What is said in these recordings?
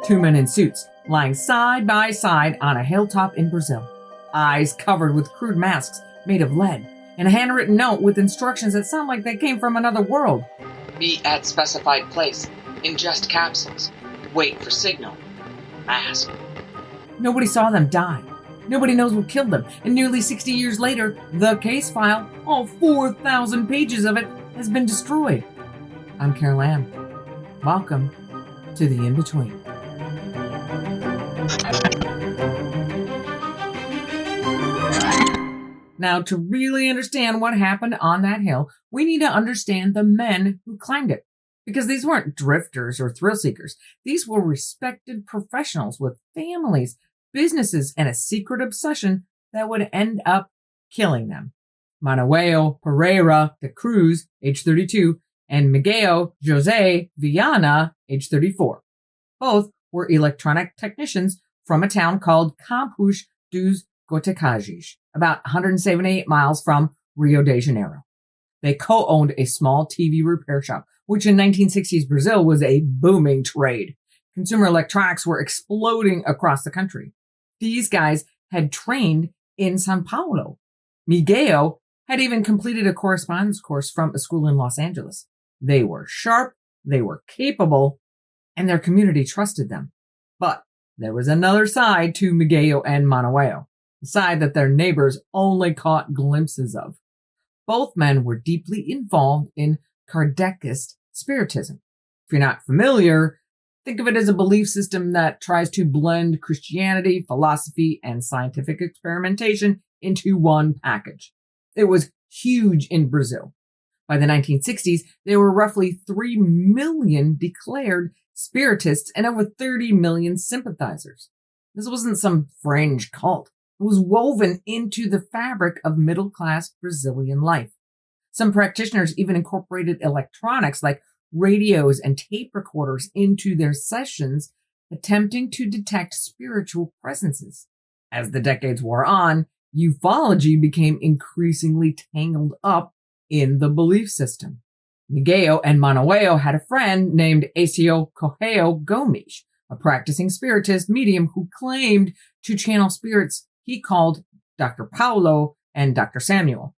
Two men in suits, lying side by side on a hilltop in Brazil. Eyes covered with crude masks made of lead, and a handwritten note with instructions that sound like they came from another world. Meet at specified place. Ingest capsules. Wait for signal. Mask. Nobody saw them die. Nobody knows what killed them. And nearly 60 years later, the case file, all 4,000 pages of it, has been destroyed. I'm Carol Ann. Welcome to the InBetween. Now, to really understand what happened on that hill, we need to understand the men who climbed it. Because these weren't drifters or thrill seekers. These were respected professionals with families, businesses, and a secret obsession that would end up killing them. Manuel Pereira de Cruz, age 32, and Miguel Jose Viana, age 34. Both were electronic technicians from a town called Campos dos Goitacazes, about 178 miles from Rio de Janeiro. They co-owned a small TV repair shop, which in 1960s Brazil was a booming trade. Consumer electronics were exploding across the country. These guys had trained in São Paulo. Miguel had even completed a correspondence course from a school in Los Angeles. They were sharp, they were capable, and their community trusted them. But there was another side to Miguel and Manuel, a side that their neighbors only caught glimpses of. Both men were deeply involved in Kardecist spiritism. If you're not familiar, think of it as a belief system that tries to blend Christianity, philosophy, and scientific experimentation into one package. It was huge in Brazil. By the 1960s, there were roughly 3 million declared spiritists and over 30 million sympathizers. This wasn't some fringe cult. It was woven into the fabric of middle-class Brazilian life. Some practitioners even incorporated electronics like radios and tape recorders into their sessions, attempting to detect spiritual presences. As the decades wore on, ufology became increasingly tangled up in the belief system. Miguel and Manuel had a friend named Acio Correio Gomes, a practicing spiritist medium who claimed to channel spirits he called Dr. Paulo and Dr. Samuel.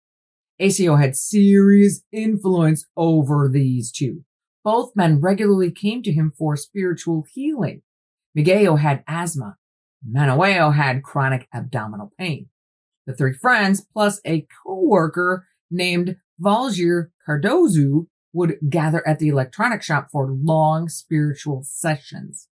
Acio had serious influence over these two. Both men regularly came to him for spiritual healing. Miguel had asthma. Manuel had chronic abdominal pain. The three friends, plus a co-worker named Valgir Cardozo, would gather at the electronic shop for long spiritual sessions.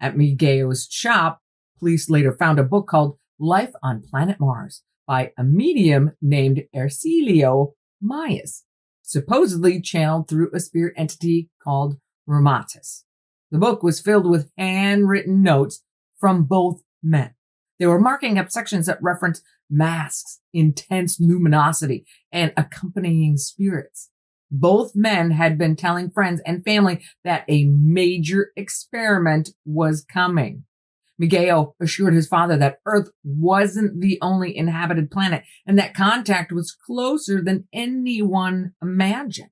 At Miguel's shop, police later found a book called Life on Planet Mars by a medium named Ercilio Mayas, supposedly channeled through a spirit entity called Ramatis. The book was filled with handwritten notes from both men. They were marking up sections that referenced masks, intense luminosity, and accompanying spirits. Both men had been telling friends and family that a major experiment was coming. Miguel assured his father that Earth wasn't the only inhabited planet and that contact was closer than anyone imagined.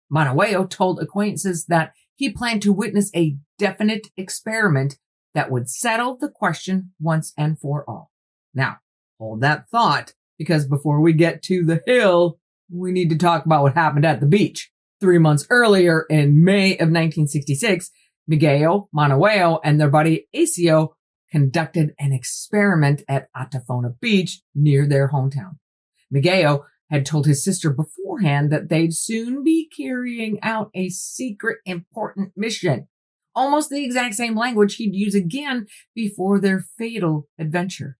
Manuel told acquaintances that he planned to witness a definite experiment that would settle the question once and for all. Now, hold that thought, because before we get to the hill, we need to talk about what happened at the beach. 3 months earlier, in May of 1966, Miguel, Manuel, and their buddy Acio conducted an experiment at Atafona Beach near their hometown. Miguel had told his sister beforehand that they'd soon be carrying out a secret important mission, almost the exact same language he'd use again before their fatal adventure.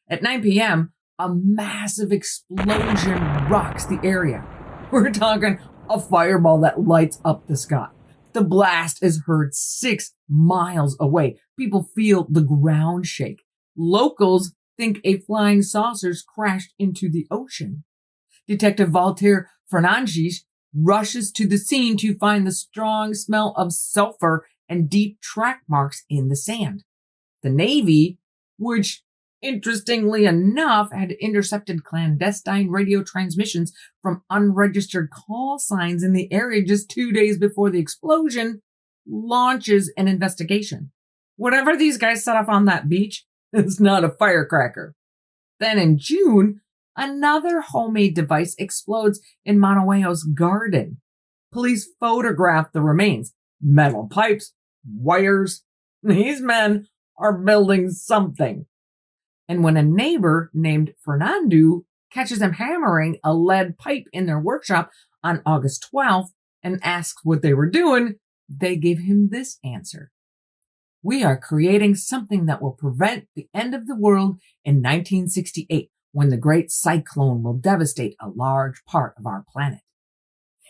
At 9 p.m., a massive explosion rocks the area. We're talking a fireball that lights up the sky. The blast is heard 6 miles away. People feel the ground shake. Locals think a flying saucer's crashed into the ocean. Detective Walter Fernandes rushes to the scene to find the strong smell of sulfur and deep track marks in the sand. The Navy, which interestingly enough had intercepted clandestine radio transmissions from unregistered call signs in the area just 2 days before the explosion, launches an investigation. Whatever these guys set off on that beach is not a firecracker. Then in June, another homemade device explodes in Montehuelo's garden. Police photographed the remains. Metal pipes, wires. These men are building something. And when a neighbor named Fernando catches them hammering a lead pipe in their workshop on August 12th and asks what they were doing, they give him this answer. We are creating something that will prevent the end of the world in 1968, when the great cyclone will devastate a large part of our planet.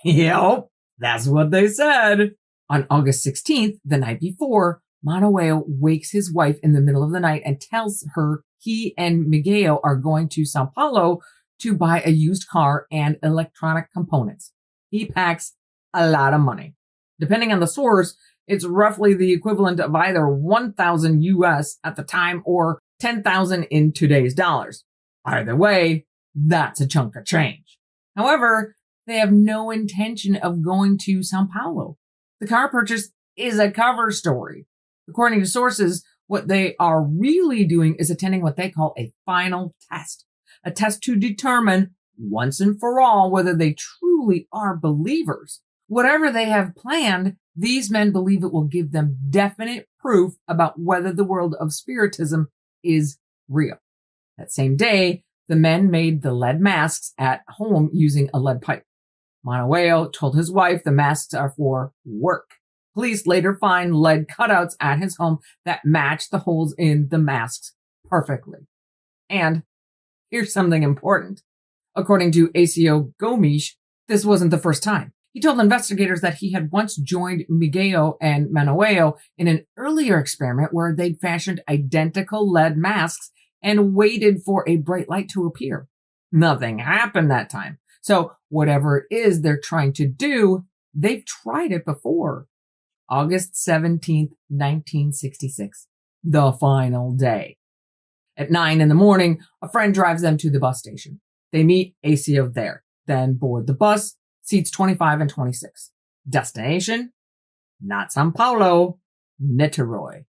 Yep, that's what they said. On August 16th, the night before, Montehuelo wakes his wife in the middle of the night and tells her he and Miguel are going to Sao Paulo to buy a used car and electronic components. He packs a lot of money. Depending on the source, it's roughly the equivalent of either 1,000 US at the time or 10,000 in today's dollars. Either way, that's a chunk of change. However, they have no intention of going to Sao Paulo. The car purchase is a cover story. According to sources, what they are really doing is attending what they call a final test. A test to determine once and for all whether they truly are believers. Whatever they have planned, these men believe it will give them definite proof about whether the world of spiritism is real. That same day, the men made the lead masks at home using a lead pipe. Montehuelo told his wife the masks are for work. Police later find lead cutouts at his home that match the holes in the masks perfectly. And here's something important. According to ACO Gomes, this wasn't the first time. He told investigators that he had once joined Miguel and Montehuelo in an earlier experiment where they'd fashioned identical lead masks and waited for a bright light to appear. Nothing happened that time. So whatever it is they're trying to do, they've tried it before. August 17th, 1966. The final day. At 9 a.m, a friend drives them to the bus station. They meet ACO there, then board the bus, seats 25 and 26. Destination? Not Sao Paulo, Niterói.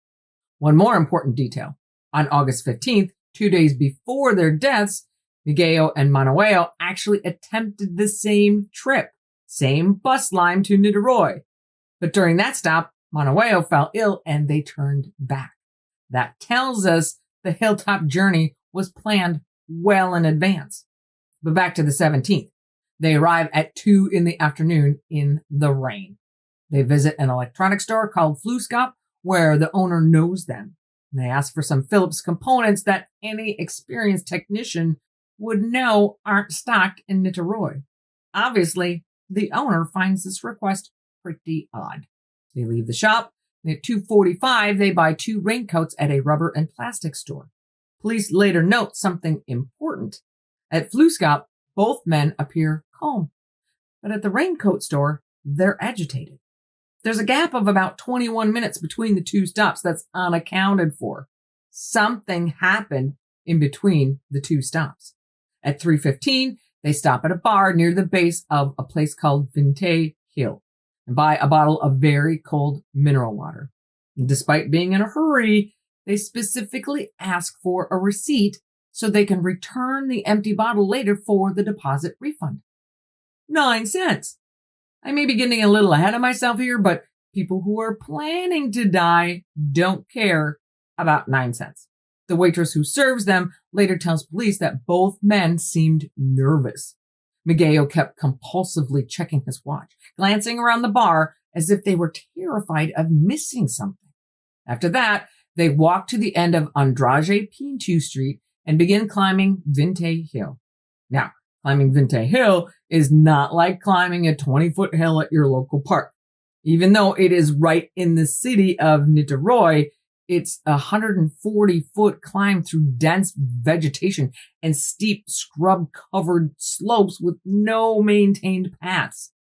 One more important detail. On August 15th, 2 days before their deaths, Miguel and Montehuelo actually attempted the same trip, same bus line to Niterói. But during that stop, Montehuelo fell ill and they turned back. That tells us the hilltop journey was planned well in advance. But back to the 17th. They arrive at 2 p.m. in the rain. They visit an electronics store called Flawed, where the owner knows them. They ask for some Philips components that any experienced technician would know aren't stocked in Niterói. Obviously, the owner finds this request pretty odd. They leave the shop, and at 2:45, they buy 2 raincoats at a rubber and plastic store. Police later note something important. At Flawed, both men appear calm, but at the raincoat store, they're agitated. There's a gap of about 21 minutes between the 2 stops that's unaccounted for. Something happened in between the 2 stops. At 3:15, they stop at a bar near the base of a place called Vintém Hill and buy a bottle of very cold mineral water. And despite being in a hurry, they specifically ask for a receipt so they can return the empty bottle later for the deposit refund. 9 cents. I may be getting a little ahead of myself here, but people who are planning to die don't care about 9 cents. The waitress who serves them later tells police that both men seemed nervous. Miguel kept compulsively checking his watch, glancing around the bar as if they were terrified of missing something. After that, they walk to the end of Andrade Pinto Street and begin climbing Vintém Hill. Now, climbing Vintém Hill is not like climbing a 20-foot hill at your local park. Even though it is right in the city of Niterói, it's a 140-foot climb through dense vegetation and steep scrub-covered slopes with no maintained paths.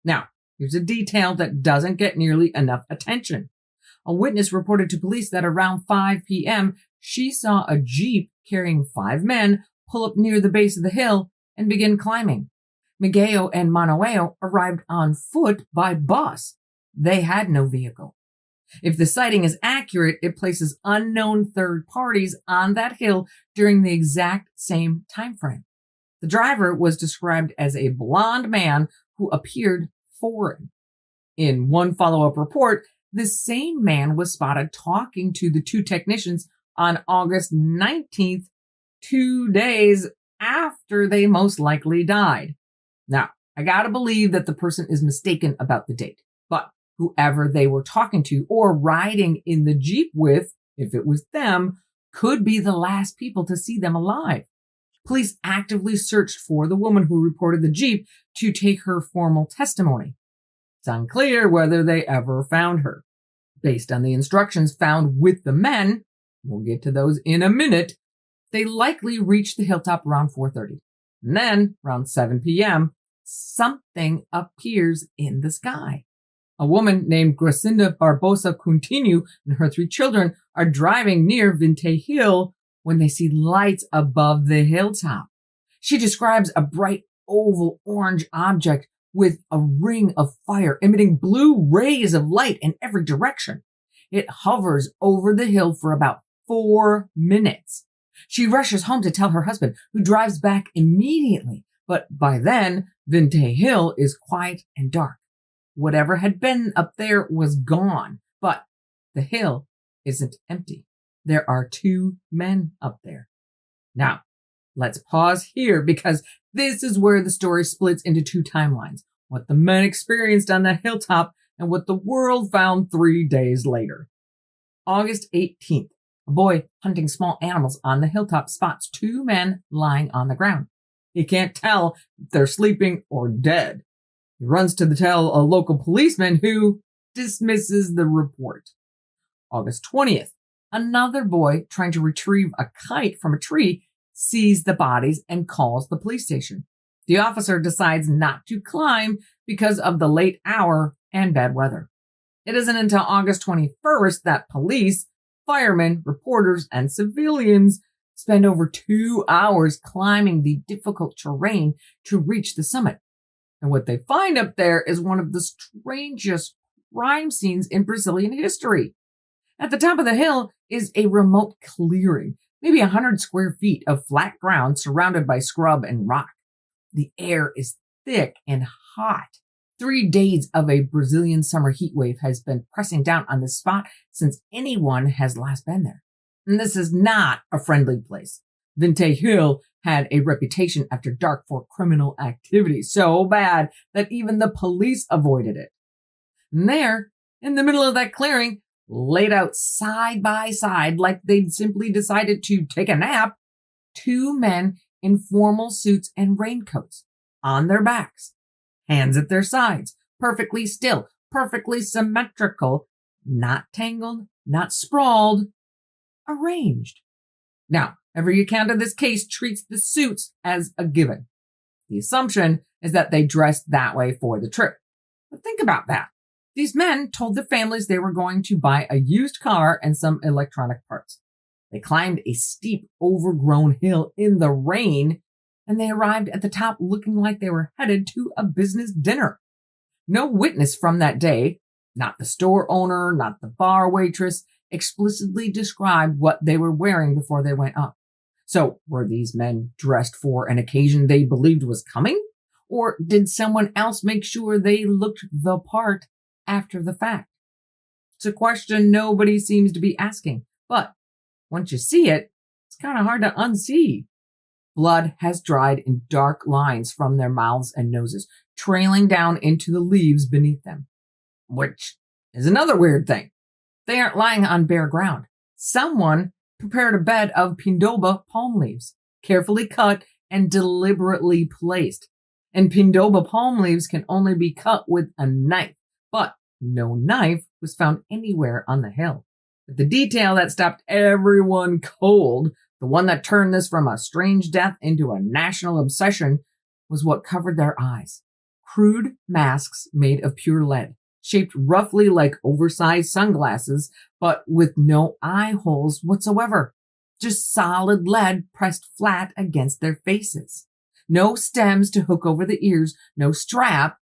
Now, here's a detail that doesn't get nearly enough attention. A witness reported to police that around 5 p.m., she saw a Jeep carrying 5 men pull up near the base of the hill and begin climbing. Miguel and Montehuelo arrived on foot by bus. They had no vehicle. If the sighting is accurate, it places unknown third parties on that hill during the exact same time frame. The driver was described as a blonde man who appeared foreign. In one follow-up report, this same man was spotted talking to the two technicians on August 19th, 2 days after they most likely died. Now, I gotta believe that the person is mistaken about the date, but whoever they were talking to or riding in the Jeep with, if it was them, could be the last people to see them alive. Police actively searched for the woman who reported the Jeep to take her formal testimony. It's unclear whether they ever found her. Based on the instructions found with the men, we'll get to those in a minute, they likely reached the hilltop around 4:30. And then, around 7 p.m., something appears in the sky. A woman named Gracinda Barbosa Coutinho and her 3 children are driving near Vintém Hill when they see lights above the hilltop. She describes a bright oval orange object with a ring of fire emitting blue rays of light in every direction. It hovers over the hill for about 4 minutes. She rushes home to tell her husband, who drives back immediately. But by then, Vintem Hill is quiet and dark. Whatever had been up there was gone, but the hill isn't empty. There are 2 men up there. Now, let's pause here because this is where the story splits into 2 timelines. What the men experienced on that hilltop and what the world found 3 days later. August 18th, a boy hunting small animals on the hilltop spots 2 men lying on the ground. He can't tell if they're sleeping or dead. He runs to tell a local policeman who dismisses the report. August 20th, another boy trying to retrieve a kite from a tree sees the bodies and calls the police station. The officer decides not to climb because of the late hour and bad weather. It isn't until August 21st that police, firemen, reporters, and civilians spend over 2 hours climbing the difficult terrain to reach the summit. And what they find up there is one of the strangest crime scenes in Brazilian history. At the top of the hill is a remote clearing, maybe 100 square feet of flat ground surrounded by scrub and rock. The air is thick and hot. 3 days of a Brazilian summer heat wave has been pressing down on this spot since anyone has last been there. And this is not a friendly place. Vintem Hill had a reputation after dark for criminal activity, so bad that even the police avoided it. And there, in the middle of that clearing, laid out side by side like they'd simply decided to take a nap, 2 men in formal suits and raincoats on their backs, hands at their sides, perfectly still, perfectly symmetrical, not tangled, not sprawled, arranged. Now, every account of this case treats the suits as a given. The assumption is that they dressed that way for the trip. But think about that. These men told their families they were going to buy a used car and some electronic parts. They climbed a steep, overgrown hill in the rain, and they arrived at the top looking like they were headed to a business dinner. No witness from that day, not the store owner, not the bar waitress, explicitly described what they were wearing before they went up. So, were these men dressed for an occasion they believed was coming? Or did someone else make sure they looked the part after the fact? It's a question nobody seems to be asking, but once you see it, it's kind of hard to unsee. Blood has dried in dark lines from their mouths and noses, trailing down into the leaves beneath them. Which is another weird thing. They aren't lying on bare ground. Someone prepared a bed of pindoba palm leaves, carefully cut and deliberately placed. And pindoba palm leaves can only be cut with a knife, but no knife was found anywhere on the hill. But the detail that stopped everyone cold, the one that turned this from a strange death into a national obsession, was what covered their eyes. Crude masks made of pure lead, shaped roughly like oversized sunglasses, but with no eye holes whatsoever. Just solid lead pressed flat against their faces. No stems to hook over the ears, no strap.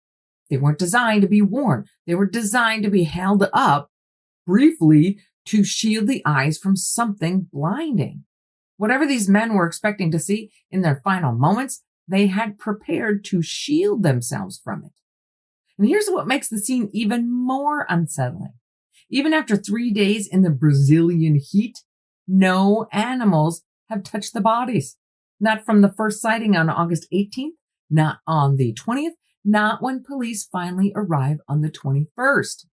They weren't designed to be worn. They were designed to be held up briefly to shield the eyes from something blinding. Whatever these men were expecting to see in their final moments, they had prepared to shield themselves from it. And here's what makes the scene even more unsettling. Even after 3 days in the Brazilian heat, no animals have touched the bodies. Not from the first sighting on August 18th, not on the 20th, not when police finally arrive on the 21st.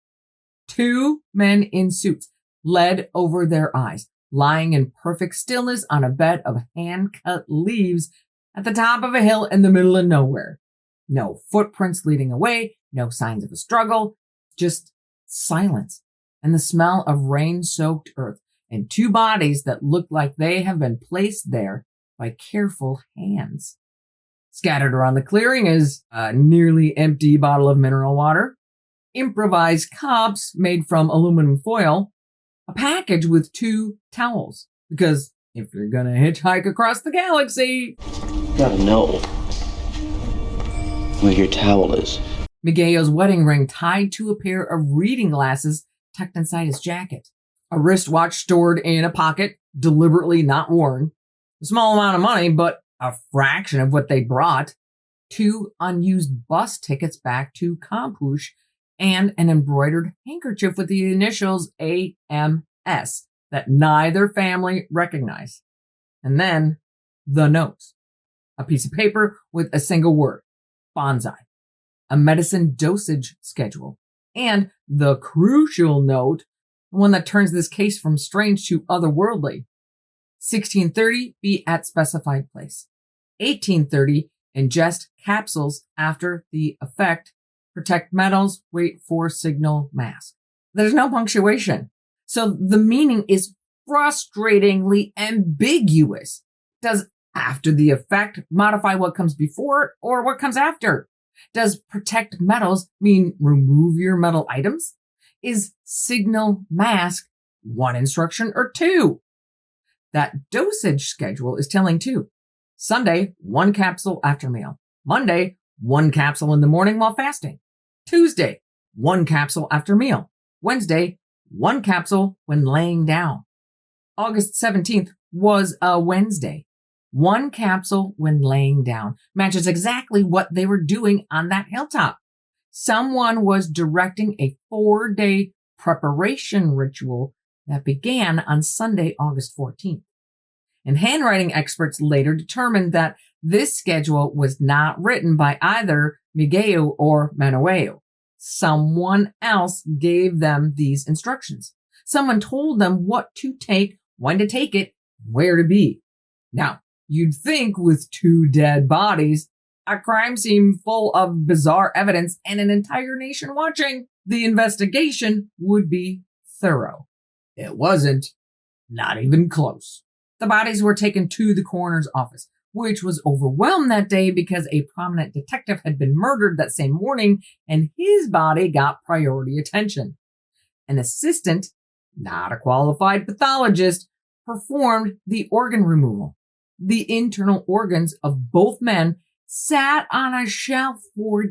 2 men in suits, lead over their eyes, lying in perfect stillness on a bed of hand-cut leaves at the top of a hill in the middle of nowhere. No footprints leading away, no signs of a struggle, just silence and the smell of rain-soaked earth and 2 bodies that look like they have been placed there by careful hands. Scattered around the clearing is a nearly empty bottle of mineral water, improvised cups made from aluminum foil, a package with 2 towels, because if you're gonna hitchhike across the galaxy, you gotta know where your towel is. Miguel's wedding ring tied to a pair of reading glasses tucked inside his jacket, a wristwatch stored in a pocket, deliberately not worn, a small amount of money, but a fraction of what they brought, 2 unused bus tickets back to Campuche, and an embroidered handkerchief with the initials AMS that neither family recognized. And then the notes, a piece of paper with a single word, bonsai, a medicine dosage schedule, and the crucial note, the one that turns this case from strange to otherworldly. 1630, be at specified place. 1830, ingest capsules after the effect. Protect metals, wait for signal mask. There's no punctuation. So the meaning is frustratingly ambiguous. Does after the effect modify what comes before it or what comes after? Does protect metals mean remove your metal items? Is signal mask 1 instruction or 2? That dosage schedule is telling too. Sunday, 1 capsule after meal. Monday, 1 capsule in the morning while fasting. Tuesday, 1 capsule after meal. Wednesday, 1 capsule when laying down. August 17th was a Wednesday. 1 capsule when laying down matches exactly what they were doing on that hilltop. Someone was directing a 4-day preparation ritual that began on Sunday, August 14th. And handwriting experts later determined that this schedule was not written by either Miguel or Manuel. Someone else gave them these instructions. Someone told them what to take, when to take it, where to be. Now, you'd think with 2 dead bodies, a crime scene full of bizarre evidence, and an entire nation watching, the investigation would be thorough. It wasn't. Not even close. The bodies were taken to the coroner's office, which was overwhelmed that day because a prominent detective had been murdered that same morning and his body got priority attention. An assistant, not a qualified pathologist, performed the organ removal. The internal organs of both men sat on a shelf for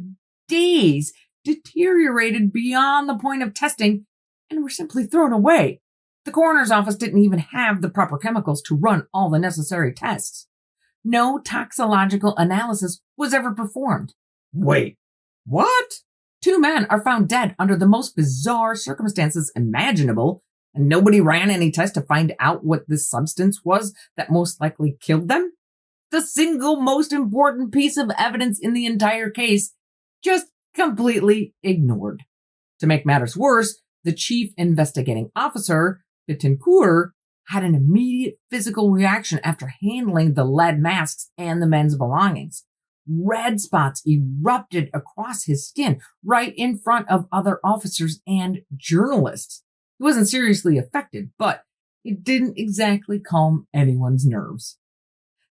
days, deteriorated beyond the point of testing, and were simply thrown away. The coroner's office didn't even have the proper chemicals to run all the necessary tests. No toxicological analysis was ever performed. Wait, what? 2 men are found dead under the most bizarre circumstances imaginable, and nobody ran any tests to find out what this substance was that most likely killed them? The single most important piece of evidence in the entire case, just completely ignored. To make matters worse, the chief investigating officer, Vintem Hill, had an immediate physical reaction after handling the lead masks and the men's belongings. Red spots erupted across his skin right in front of other officers and journalists. He wasn't seriously affected, but it didn't exactly calm anyone's nerves.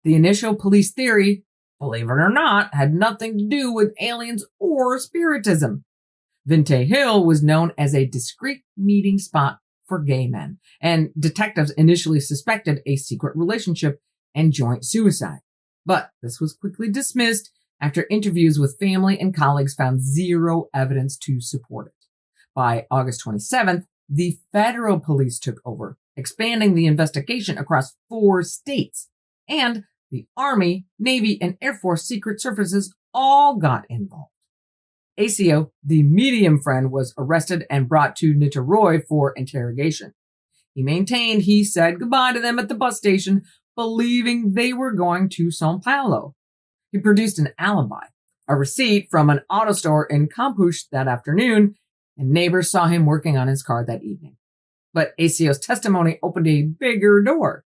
The initial police theory, believe it or not, had nothing to do with aliens or spiritism. Vintém Hill was known as a discreet meeting spot for gay men, and detectives initially suspected a secret relationship and joint suicide. But this was quickly dismissed after interviews with family and colleagues found zero evidence to support it. By August 27th, the federal police took over, expanding the investigation across 4 states. And the Army, Navy, and Air Force Secret Services all got involved. ACO, the medium friend, was arrested and brought to Niterói for interrogation. He maintained he said goodbye to them at the bus station, believing they were going to São Paulo. He produced an alibi, a receipt from an auto store in Campuche that afternoon, and neighbors saw him working on his car that evening. But ACO's testimony opened a bigger door.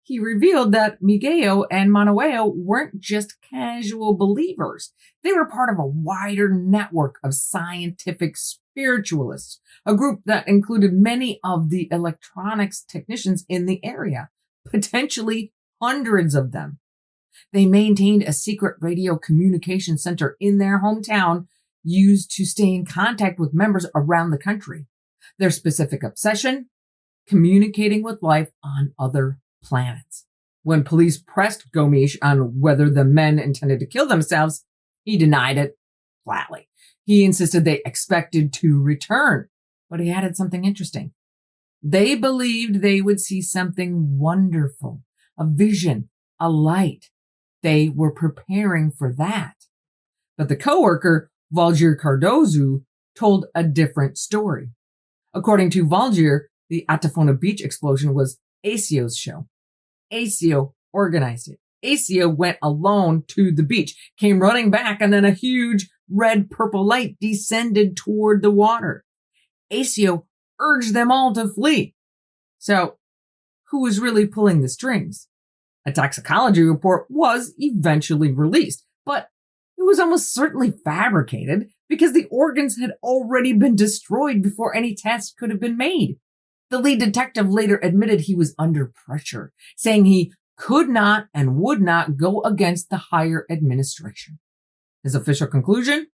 He revealed that Miguel and Manuel weren't just casual believers. They were part of a wider network of scientific spiritualists, a group that included many of the electronics technicians in the area, potentially hundreds of them. They maintained a secret radio communication center in their hometown used to stay in contact with members around the country. Their specific obsession? Communicating with life on other planets. When police pressed Gomes on whether the men intended to kill themselves, he denied it flatly. He insisted they expected to return, but he added something interesting. They believed they would see something wonderful, a vision, a light. They were preparing for that. But the coworker, Valdir Cardozo, told a different story. According to Valdir, the Atafona Beach explosion was ACO's show. ACO organized it. ACO went alone to the beach, came running back, and then a huge red-purple light descended toward the water. ACO urged them all to flee. So, who was really pulling the strings? A toxicology report was eventually released, but it was almost certainly fabricated because the organs had already been destroyed before any tests could have been made. The lead detective later admitted he was under pressure, saying he could not and would not go against the higher administration. His official conclusion?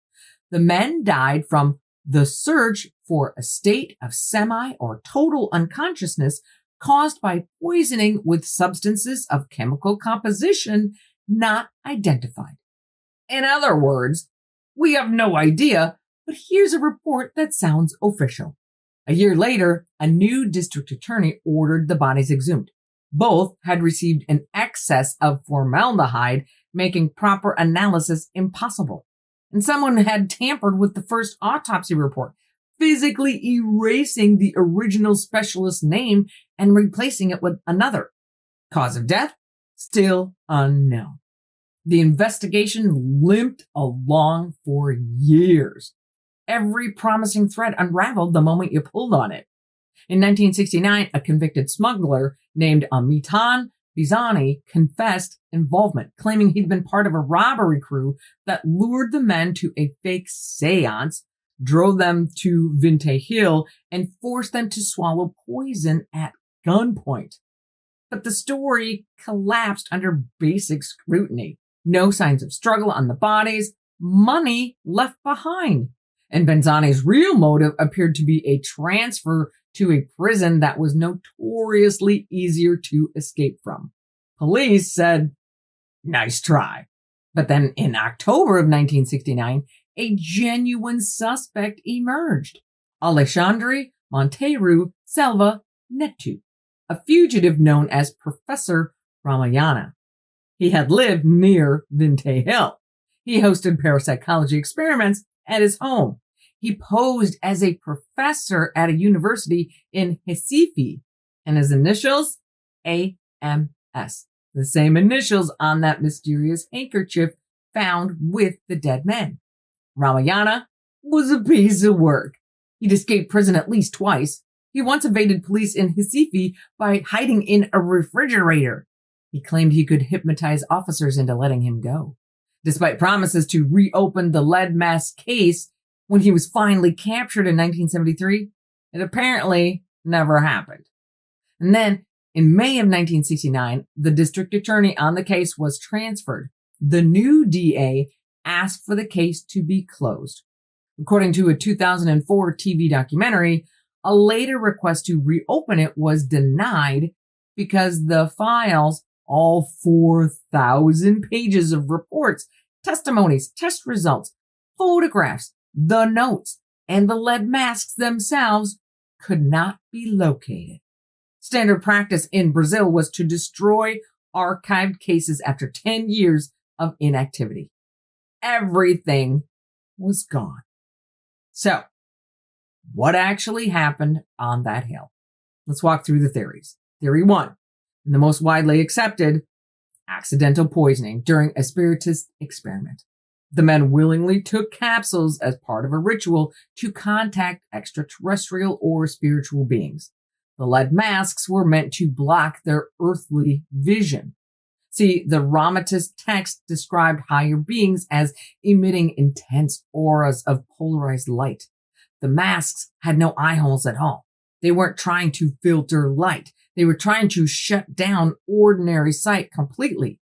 The men died from the search for a state of semi or total unconsciousness caused by poisoning with substances of chemical composition not identified. In other words, we have no idea, but here's a report that sounds official. A year later, a new district attorney ordered the bodies exhumed. Both had received an excess of formaldehyde, making proper analysis impossible. And someone had tampered with the first autopsy report, physically erasing the original specialist's name and replacing it with another. Cause of death? Still unknown. The investigation limped along for years. Every promising thread unraveled the moment you pulled on it. In 1969, a convicted smuggler named Amitan Bizani confessed involvement, claiming he'd been part of a robbery crew that lured the men to a fake seance, drove them to Vintém Hill, and forced them to swallow poison at gunpoint. But the story collapsed under basic scrutiny. No signs of struggle on the bodies, money left behind. And Benzani's real motive appeared to be a transfer to a prison that was notoriously easier to escape from. Police said, nice try. But then in October of 1969, a genuine suspect emerged. Alexandre Monteiro Selva Neto, a fugitive known as Professor Ramayana. He had lived near Vintém Hill. He hosted parapsychology experiments at his home. He posed as a professor at a university in Recife, and his initials, AMS, the same initials on that mysterious handkerchief found with the dead men. Ramayana was a piece of work. He'd escaped prison at least twice. He once evaded police in Recife by hiding in a refrigerator. He claimed he could hypnotize officers into letting him go. Despite promises to reopen the lead mask case, when he was finally captured in 1973, it apparently never happened. And then, in May of 1969, the district attorney on the case was transferred. The new DA asked for the case to be closed. According to a 2004 TV documentary, a later request to reopen it was denied because the files, all 4,000 pages of reports, testimonies, test results, photographs, the notes, and the lead masks themselves could not be located. Standard practice in Brazil was to destroy archived cases after 10 years of inactivity. Everything was gone. So, what actually happened on that hill? Let's walk through the theories. Theory 1, and the most widely accepted, accidental poisoning during a spiritist experiment. The men willingly took capsules as part of a ritual to contact extraterrestrial or spiritual beings. The lead masks were meant to block their earthly vision. See, the Ramatis text described higher beings as emitting intense auras of polarized light. The masks had no eye holes at all. They weren't trying to filter light. They were trying to shut down ordinary sight completely.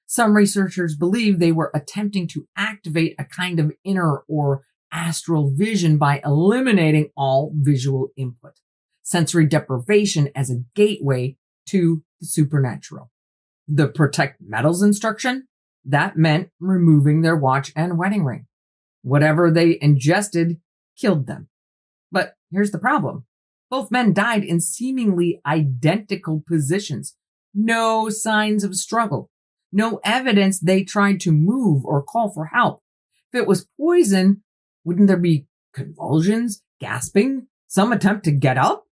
Some researchers believe they were attempting to activate a kind of inner or astral vision by eliminating all visual input. Sensory deprivation as a gateway to the supernatural. The protect metals instruction, that meant removing their watch and wedding ring. Whatever they ingested killed them. But here's the problem. Both men died in seemingly identical positions. No signs of struggle. No evidence they tried to move or call for help. If it was poison, wouldn't there be convulsions, gasping, some attempt to get up?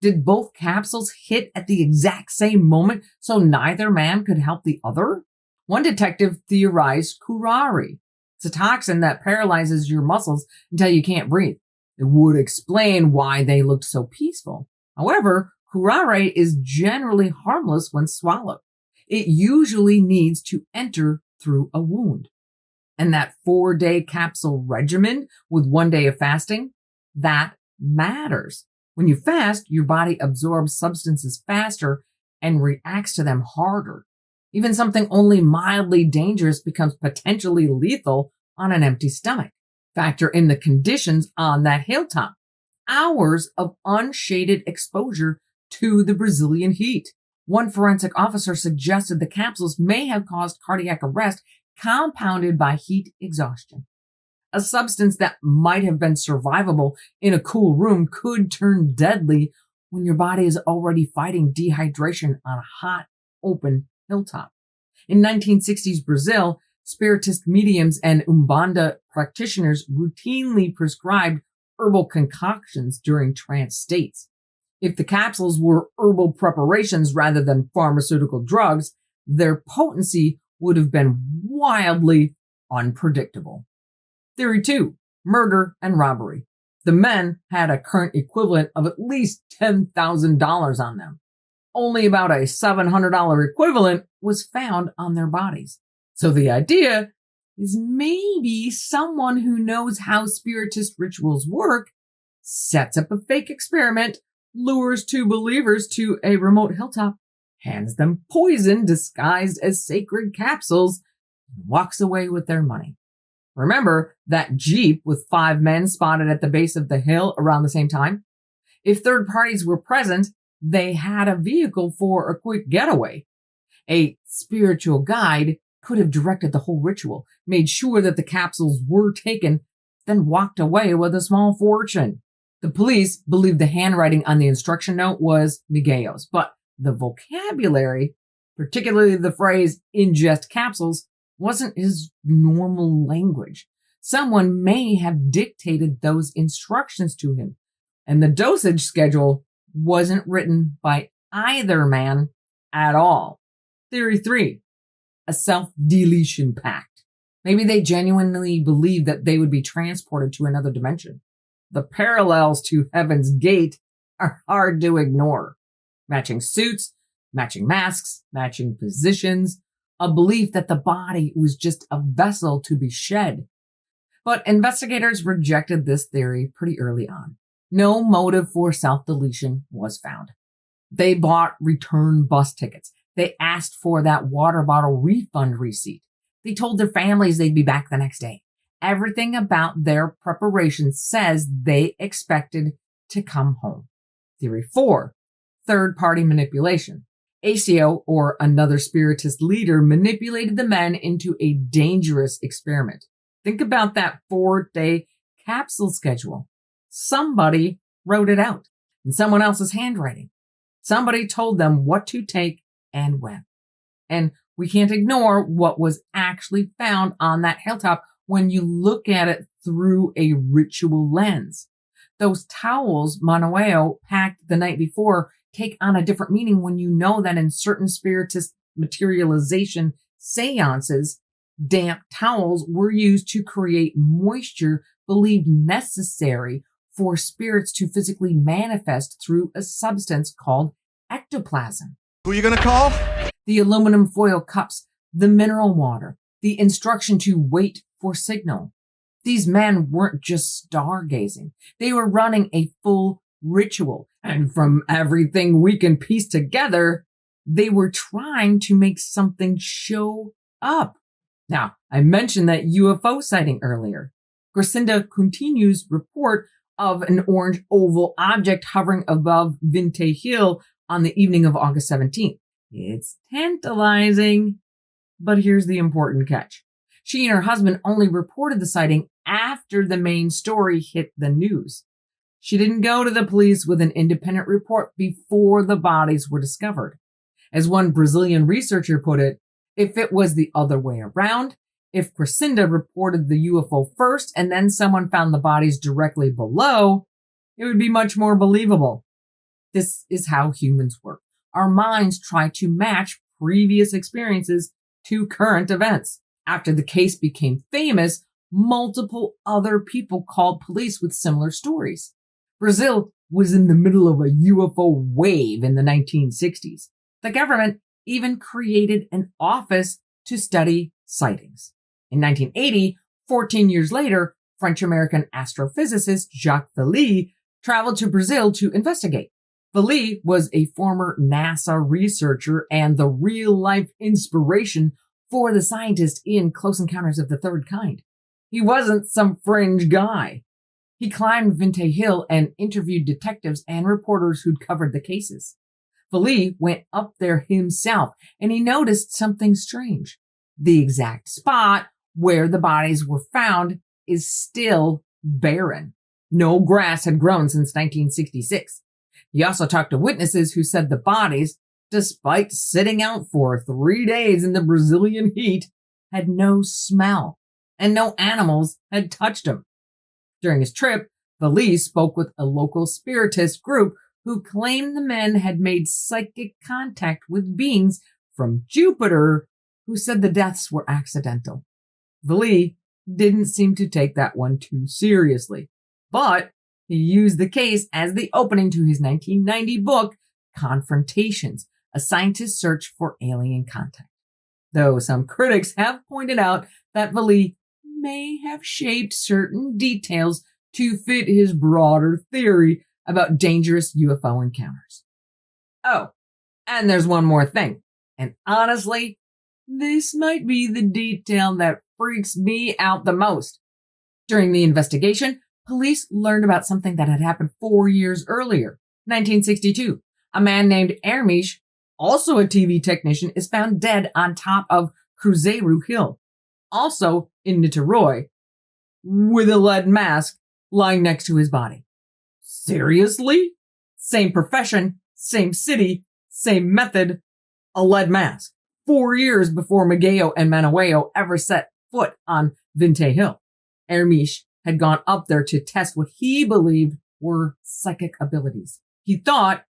Did both capsules hit at the exact same moment so neither man could help the other? One detective theorized curare. It's a toxin that paralyzes your muscles until you can't breathe. It would explain why they looked so peaceful. However, curare is generally harmless when swallowed. It usually needs to enter through a wound. And that 4-day capsule regimen with 1 day of fasting, that matters. When you fast, your body absorbs substances faster and reacts to them harder. Even something only mildly dangerous becomes potentially lethal on an empty stomach. Factor in the conditions on that hilltop. Hours of unshaded exposure to the Brazilian heat. One forensic officer suggested the capsules may have caused cardiac arrest compounded by heat exhaustion. A substance that might have been survivable in a cool room could turn deadly when your body is already fighting dehydration on a hot, open hilltop. In 1960s Brazil, spiritist mediums and Umbanda practitioners routinely prescribed herbal concoctions during trance states. If the capsules were herbal preparations rather than pharmaceutical drugs, their potency would have been wildly unpredictable. Theory 2, murder and robbery. The men had a current equivalent of at least $10,000 on them. Only about a $700 equivalent was found on their bodies. So the idea is maybe someone who knows how spiritist rituals work sets up a fake experiment, lures two believers to a remote hilltop, hands them poison disguised as sacred capsules, and walks away with their money. Remember that Jeep with 5 men spotted at the base of the hill around the same time? If third parties were present, they had a vehicle for a quick getaway. A spiritual guide could have directed the whole ritual, made sure that the capsules were taken, then walked away with a small fortune. The police believed the handwriting on the instruction note was Miguel's, but the vocabulary, particularly the phrase ingest capsules, wasn't his normal language. Someone may have dictated those instructions to him, and the dosage schedule wasn't written by either man at all. Theory 3, a self-deletion pact. Maybe they genuinely believed that they would be transported to another dimension. The parallels to Heaven's Gate are hard to ignore. Matching suits, matching masks, matching positions, a belief that the body was just a vessel to be shed. But investigators rejected this theory pretty early on. No motive for self-deletion was found. They bought return bus tickets. They asked for that water bottle refund receipt. They told their families they'd be back the next day. Everything about their preparation says they expected to come home. Theory 4, third-party manipulation. ACO, or another spiritist leader, manipulated the men into a dangerous experiment. Think about that 4-day capsule schedule. Somebody wrote it out. in someone else's handwriting. Somebody told them what to take and when. And we can't ignore what was actually found on that hilltop when you look at it through a ritual lens. Those towels Manuel packed the night before take on a different meaning when you know that in certain spiritist materialization seances, damp towels were used to create moisture believed necessary for spirits to physically manifest through a substance called ectoplasm. Who you gonna call? The aluminum foil cups, the mineral water, the instruction to wait for signal. These men weren't just stargazing. They were running a full ritual. And from everything we can piece together, they were trying to make something show up. Now, I mentioned that UFO sighting earlier. Griselda Coutinho's report of an orange oval object hovering above Vintém Hill on the evening of August 17th. It's tantalizing, but here's the important catch. She and her husband only reported the sighting after the main story hit the news. She didn't go to the police with an independent report before the bodies were discovered. As one Brazilian researcher put it, if it was the other way around, if Griselda reported the UFO first and then someone found the bodies directly below, it would be much more believable. This is how humans work. Our minds try to match previous experiences to current events. After the case became famous, multiple other people called police with similar stories. Brazil was in the middle of a UFO wave in the 1960s. The government even created an office to study sightings. In 1980, 14 years later, French-American astrophysicist Jacques Vallée traveled to Brazil to investigate. Vallée was a former NASA researcher and the real-life inspiration for the scientist in Close Encounters of the Third Kind. He wasn't some fringe guy. He climbed Vintem Hill and interviewed detectives and reporters who'd covered the cases. Vallée went up there himself, and he noticed something strange. The exact spot where the bodies were found is still barren. No grass had grown since 1966. He also talked to witnesses who said the bodies, despite sitting out for 3 days in the Brazilian heat, had no smell, and no animals had touched them. During his trip, Vallée spoke with a local spiritist group who claimed the men had made psychic contact with beings from Jupiter who said the deaths were accidental. Vallée didn't seem to take that one too seriously, but he used the case as the opening to his 1990 book, Confrontations, a scientist's search for alien contact. Though some critics have pointed out that Vallée may have shaped certain details to fit his broader theory about dangerous UFO encounters. Oh, and there's one more thing. And honestly, this might be the detail that freaks me out the most. During the investigation, police learned about something that had happened 4 years earlier, 1962. A man named Hermes, also a TV technician, is found dead on top of Cruzeiro Hill, also in Niterói, with a lead mask lying next to his body. Seriously? Same profession, same city, same method, a lead mask. 4 years before Miguel and Manuel ever set foot on Vintém Hill. Hermes had gone up there to test what he believed were psychic abilities. He thought,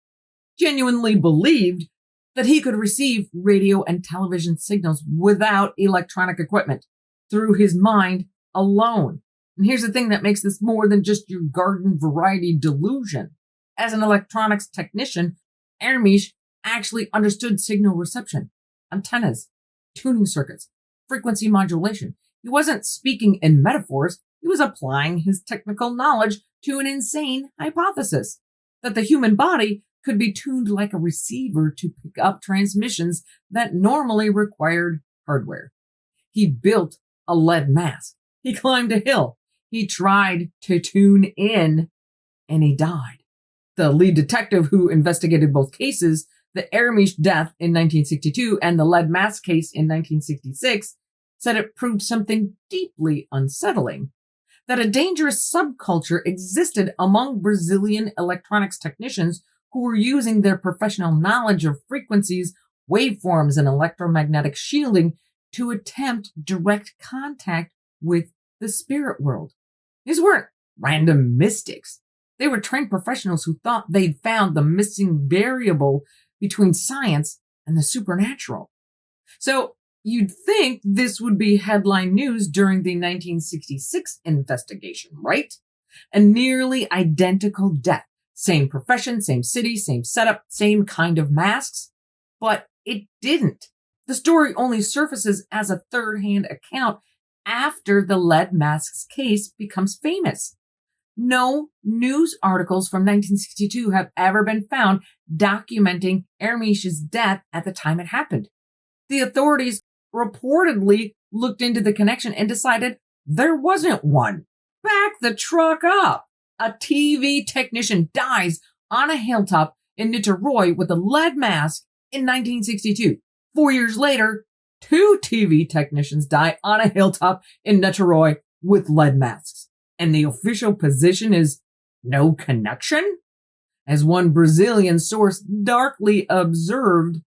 genuinely believed, that he could receive radio and television signals without electronic equipment, through his mind alone. And here's the thing that makes this more than just your garden variety delusion. As an electronics technician, Hermes actually understood signal reception, antennas, tuning circuits, frequency modulation. He wasn't speaking in metaphors. He was applying his technical knowledge to an insane hypothesis that the human body could be tuned like a receiver to pick up transmissions that normally required hardware. He built a lead mask. He climbed a hill. He tried to tune in, and he died. The lead detective who investigated both cases, the Hermes death in 1962 and the lead mask case in 1966, said it proved something deeply unsettling. that a dangerous subculture existed among Brazilian electronics technicians who were using their professional knowledge of frequencies, waveforms, and electromagnetic shielding to attempt direct contact with the spirit world. These weren't random mystics. They were trained professionals who thought they'd found the missing variable between science and the supernatural. So you'd think this would be headline news during the 1966 investigation, right? A nearly identical death. Same profession, same city, same setup, same kind of masks. But it didn't. The story only surfaces as a third-hand account after the lead masks case becomes famous. No news articles from 1962 have ever been found documenting Hermes's death at the time it happened. The authorities reportedly looked into the connection and decided there wasn't one. Back the truck up. A TV technician dies on a hilltop in Niterói with a lead mask in 1962. 4 years later, 2 TV technicians die on a hilltop in Niterói with lead masks. And the official position is no connection? As one Brazilian source darkly observed,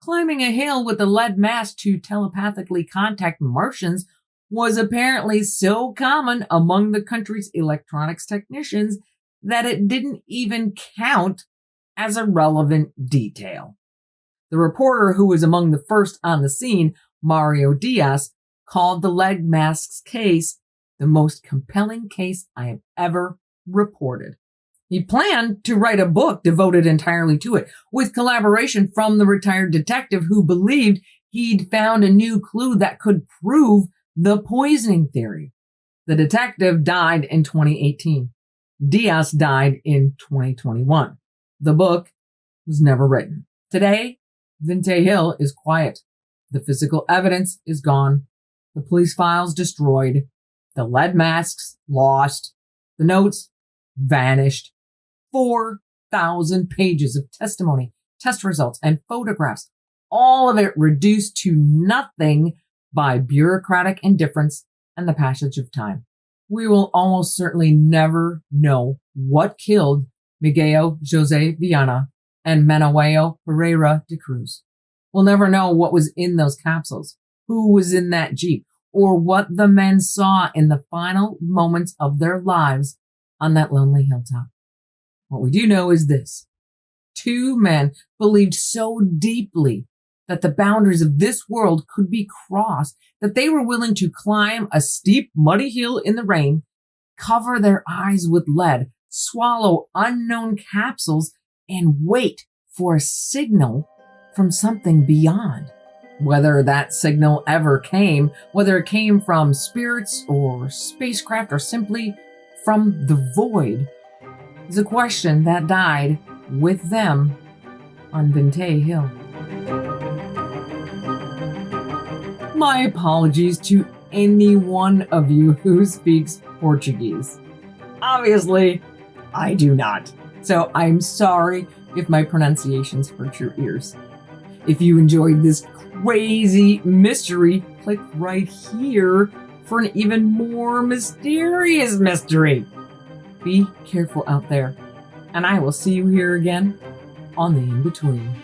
climbing a hill with a lead mask to telepathically contact Martians was apparently so common among the country's electronics technicians that it didn't even count as a relevant detail. The reporter who was among the first on the scene, Mario Diaz, called the lead masks case the most compelling case I have ever reported. He planned to write a book devoted entirely to it, with collaboration from the retired detective who believed he'd found a new clue that could prove the poisoning theory. The detective died in 2018. Diaz died in 2021. The book was never written. Today, Vintem Hill is quiet. The physical evidence is gone. The police files destroyed. The lead masks lost. The notes vanished. 4,000 pages of testimony, test results, and photographs. All of it reduced to nothing by bureaucratic indifference and the passage of time. We will almost certainly never know what killed Miguel Jose Viana and Manuel Pereira de Cruz. We'll never know what was in those capsules, who was in that Jeep, or what the men saw in the final moments of their lives on that lonely hilltop. What we do know is this. 2 men believed so deeply that the boundaries of this world could be crossed that they were willing to climb a steep, muddy hill in the rain, cover their eyes with lead, swallow unknown capsules, and wait for a signal from something beyond. Whether that signal ever came, whether it came from spirits or spacecraft or simply from the void, is a question that died with them on Vintém Hill. My apologies to any one of you who speaks Portuguese. Obviously, I do not. So I'm sorry if my pronunciations hurt your ears. If you enjoyed this crazy mystery, click right here for an even more mysterious mystery. Be careful out there, and I will see you here again on the In-Between.